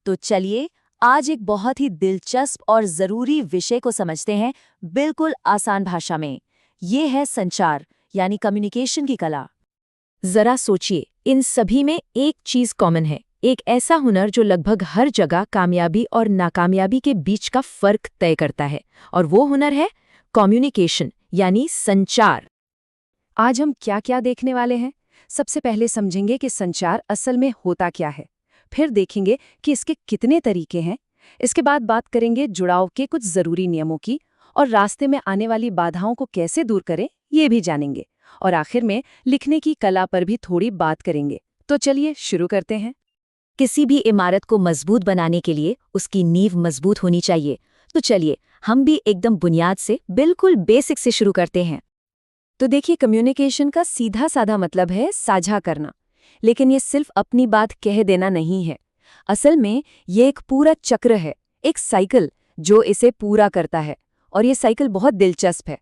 तो चलिए आज एक बहुत ही दिलचस्प और ज़रूरी विषय को समझते हैं बिल्कुल आसान भाषा में। ये है संचार यानी कम्युनिकेशन की कला। जरा सोचिए, इन सभी में एक चीज कॉमन है, एक ऐसा हुनर जो लगभग हर जगह कामयाबी और नाकामयाबी के बीच का फर्क तय करता है, और वो हुनर है कम्युनिकेशन यानी संचार। आज हम क्या क्या देखने वाले हैं? सबसे पहले समझेंगे कि संचार असल में होता क्या है, फिर देखेंगे कि इसके कितने तरीके हैं, इसके बाद बात करेंगे जुड़ाव के कुछ जरूरी नियमों की, और रास्ते में आने वाली बाधाओं को कैसे दूर करें ये भी जानेंगे, और आखिर में लिखने की कला पर भी थोड़ी बात करेंगे। तो चलिए शुरू करते हैं। किसी भी इमारत को मजबूत बनाने के लिए उसकी नींव मजबूत होनी चाहिए। तो चलिए हम भी एकदम बुनियाद से बिल्कुल बेसिक से शुरू करते हैं। तो देखिए, कम्युनिकेशन का सीधा साधा मतलब है साझा करना, लेकिन ये सिर्फ अपनी बात कह देना नहीं है। असल में ये एक पूरा चक्र है, एक साइकिल जो इसे पूरा करता है, और ये साइकिल बहुत दिलचस्प है।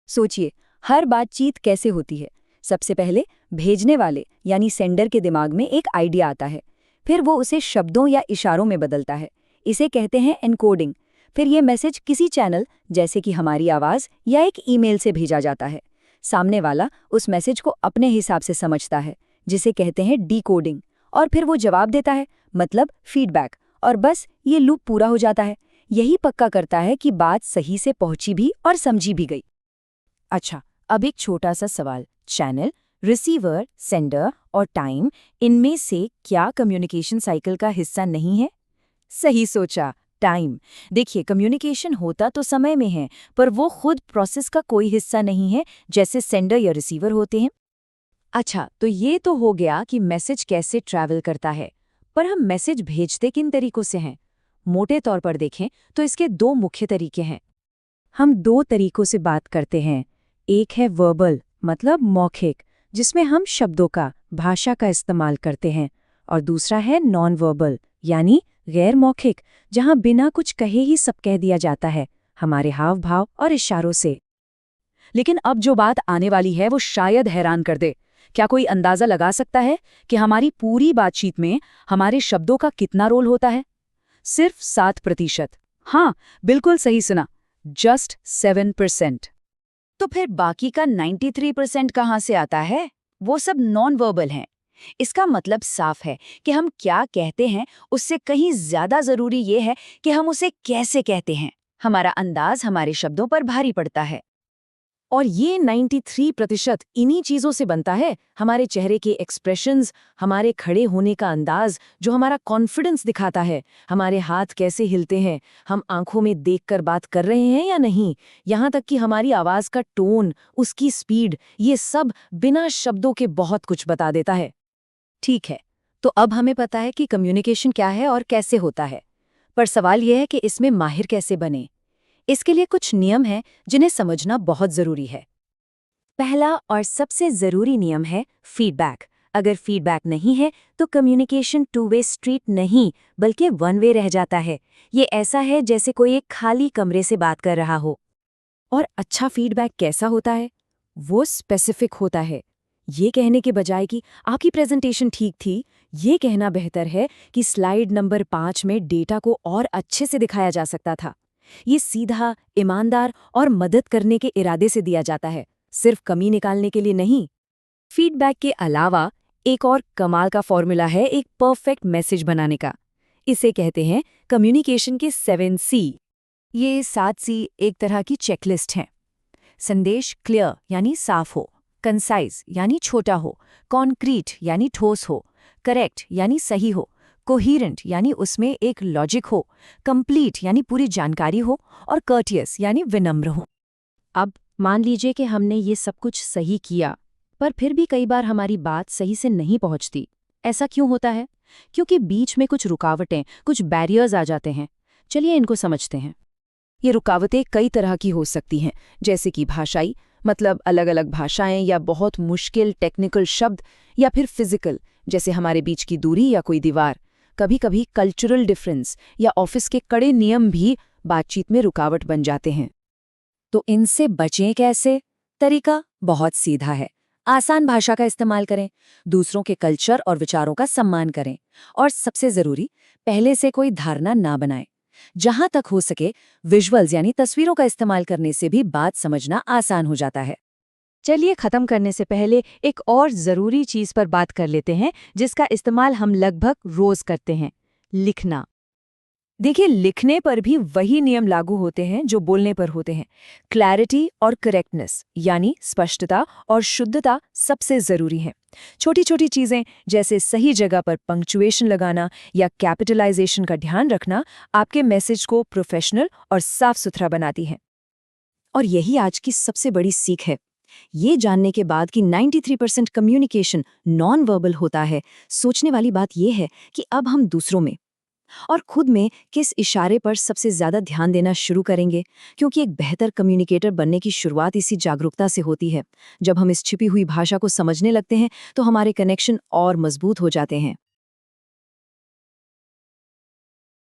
सोचिए, हर बातचीत कैसे होती है। सबसे पहले भेजने वाले यानी सेंडर के दिमाग में एक आइडिया आता है, फिर वो उसे शब्दों या इशारों में बदलता है, इसे कहते हैं एनकोडिंग। फिर ये मैसेज किसी चैनल जैसे कि हमारी आवाज़ या एक ईमेल से भेजा जाता है। सामने वाला उस मैसेज को अपने हिसाब से समझता है, जिसे कहते हैं डीकोडिंग, और फिर वो जवाब देता है, मतलब फीडबैक, और बस ये लूप पूरा हो जाता है। यही पक्का करता है कि बात सही से पहुंची भी और समझी भी गई। अच्छा, अब एक छोटा सा सवाल, चैनल, रिसीवर, सेंडर और टाइम, इनमें से क्या कम्युनिकेशन साइकिल का हिस्सा नहीं है? सही सोचा, टाइम। देखिए, कम्युनिकेशन होता तो समय में है, पर वो खुद प्रोसेस का कोई हिस्सा नहीं है, जैसे सेंडर या रिसीवर होते हैं। अच्छा, तो ये तो हो गया कि मैसेज कैसे ट्रैवल करता है, पर हम मैसेज भेजते किन तरीकों से हैं? मोटे तौर पर देखें तो इसके दो मुख्य तरीके हैं। हम दो तरीकों से बात करते हैं। एक है वर्बल, मतलब मौखिक, जिसमें हम शब्दों का, भाषा का इस्तेमाल करते हैं, और दूसरा है नॉन वर्बल यानी गैर मौखिक, जहां बिना कुछ कहे ही सब कह दिया जाता है, हमारे हाव भाव और इशारों से। लेकिन अब जो बात आने वाली है वो शायद हैरान कर दे। क्या कोई अंदाजा लगा सकता है कि हमारी पूरी बातचीत में हमारे शब्दों का कितना रोल होता है? सिर्फ 7%। हाँ, बिल्कुल सही सुना, जस्ट 7%। तो फिर बाकी का 93% कहाँ से आता है? वो सब नॉन वर्बल हैं। इसका मतलब साफ है कि हम क्या कहते हैं उससे कहीं ज्यादा जरूरी ये है कि हम उसे कैसे कहते हैं। हमारा अंदाज हमारे शब्दों पर भारी पड़ता है। और ये 93% इन्हीं चीज़ों से बनता है। हमारे चेहरे के एक्सप्रेशंस, हमारे खड़े होने का अंदाज जो हमारा कॉन्फिडेंस दिखाता है, हमारे हाथ कैसे हिलते हैं, हम आंखों में देखकर बात कर रहे हैं या नहीं, यहाँ तक कि हमारी आवाज़ का टोन, उसकी स्पीड, ये सब बिना शब्दों के बहुत कुछ बता देता है। ठीक है, तो अब हमें पता है कि कम्युनिकेशन क्या है और कैसे होता है, पर सवाल यह है कि इसमें माहिर कैसे बने। इसके लिए कुछ नियम हैं जिन्हें समझना बहुत जरूरी है। पहला और सबसे जरूरी नियम है फीडबैक। अगर फीडबैक नहीं है तो कम्युनिकेशन टू वे स्ट्रीट नहीं, बल्कि वन वे रह जाता है। ये ऐसा है जैसे कोई एक खाली कमरे से बात कर रहा हो। और अच्छा फीडबैक कैसा होता है? वो स्पेसिफिक होता है। ये कहने के बजाय कि आपकी प्रेजेंटेशन ठीक थी, ये कहना बेहतर है कि स्लाइड नंबर 5 में डेटा को और अच्छे से दिखाया जा सकता था। ये सीधा, ईमानदार और मदद करने के इरादे से दिया जाता है, सिर्फ कमी निकालने के लिए नहीं। फीडबैक के अलावा एक और कमाल का फॉर्मूला है एक परफेक्ट मैसेज बनाने का। इसे कहते हैं कम्युनिकेशन के 7C। ये 7C एक तरह की चेकलिस्ट है। संदेश क्लियर यानी साफ हो, कंसाइज यानी छोटा हो, कॉन्क्रीट यानी ठोस हो, करेक्ट यानी सही हो, कोहिरेंट यानी उसमें एक लॉजिक हो, कंप्लीट यानी पूरी जानकारी हो, और कर्टियस यानी विनम्र हो। अब मान लीजिए कि हमने ये सब कुछ सही किया, पर फिर भी कई बार हमारी बात सही से नहीं पहुंचती। ऐसा क्यों होता है? क्योंकि बीच में कुछ रुकावटें, कुछ बैरियर्स आ जाते हैं। चलिए इनको समझते हैं। ये रुकावटें कई तरह की हो सकती हैं, जैसे कि भाषाई, मतलब अलग अलग भाषाएं या बहुत मुश्किल टेक्निकल शब्द, या फिर फिजिकल, जैसे हमारे बीच की दूरी या कोई दीवार। कभी कभी कल्चरल डिफरेंस या ऑफिस के कड़े नियम भी बातचीत में रुकावट बन जाते हैं। तो इनसे बचें कैसे? तरीका बहुत सीधा है। आसान भाषा का इस्तेमाल करें, दूसरों के कल्चर और विचारों का सम्मान करें, और सबसे जरूरी, पहले से कोई धारणा ना बनाएं। जहां तक हो सके, विजुअल्स यानी तस्वीरों का इस्तेमाल करने से भी बात समझना आसान हो जाता है। चलिए खत्म करने से पहले एक और जरूरी चीज पर बात कर लेते हैं, जिसका इस्तेमाल हम लगभग रोज करते हैं, लिखना। देखिए, लिखने पर भी वही नियम लागू होते हैं जो बोलने पर होते हैं। क्लैरिटी और करेक्टनेस यानी स्पष्टता और शुद्धता सबसे जरूरी है। छोटी छोटी चीजें जैसे सही जगह पर पंक्चुएशन लगाना या कैपिटलाइजेशन का ध्यान रखना आपके मैसेज को प्रोफेशनल और साफ सुथरा बनाती हैं। और यही आज की सबसे बड़ी सीख है। ये जानने के बाद कि 93% कम्युनिकेशन नॉन वर्बल होता है, सोचने वाली बात यह है कि अब हम दूसरों में और खुद में किस इशारे पर सबसे ज्यादा ध्यान देना शुरू करेंगे, क्योंकि एक बेहतर कम्युनिकेटर बनने की शुरुआत इसी जागरूकता से होती है। जब हम इस छिपी हुई भाषा को समझने लगते हैं तो हमारे कनेक्शन और मजबूत हो जाते हैं।